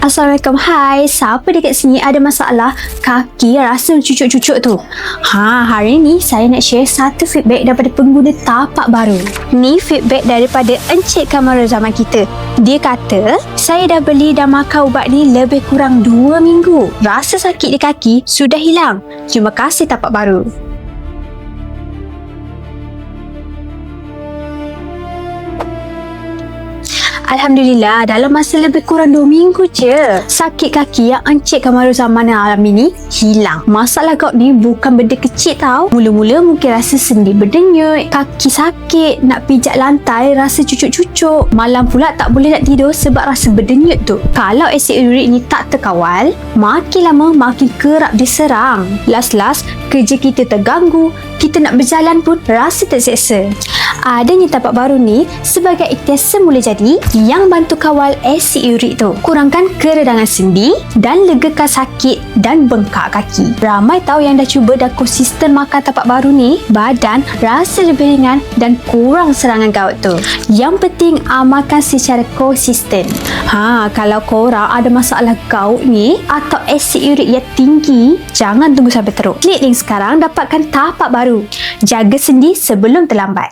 Assalamualaikum, hai. Siapa dekat sini ada masalah kaki rasa cucuk-cucuk tu? Hari ni saya nak share satu feedback daripada pengguna tapak baru. Ni feedback daripada Encik Kamara zaman kita. Dia kata, saya dah beli dan makan ubat ni lebih kurang 2 minggu. Rasa sakit di kaki sudah hilang. Terima kasih tapak baru. Alhamdulillah, dalam masa lebih kurang 2 minggu je, sakit kaki yang Encik Kamaru zaman alami ni hilang. Masalah gout ni bukan benda kecil tau. Mula-mula mungkin rasa sendi berdenyut, kaki sakit, nak pijak lantai rasa cucuk-cucuk. Malam pula tak boleh nak tidur sebab rasa berdenyut tu. Kalau asid urik ni tak terkawal, makin lama makin kerap diserang. Last-last, kerja kita terganggu, kita nak berjalan pun rasa terseksa. Adanya tapak baru ni sebagai ikhtiar semula jadi yang bantu kawal asid urik tu, kurangkan keredangan sendi dan legakan sakit dan bengkak kaki. Ramai tahu yang dah cuba dah konsisten makan tapak baru ni, badan rasa lebih ringan dan kurang serangan gout tu. Yang penting amalkan secara konsisten. Kalau korang ada masalah gout ni atau asid urik yang tinggi, jangan tunggu sampai teruk. Klik link sekarang dapatkan tapak baru. Jaga sendi sebelum terlambat.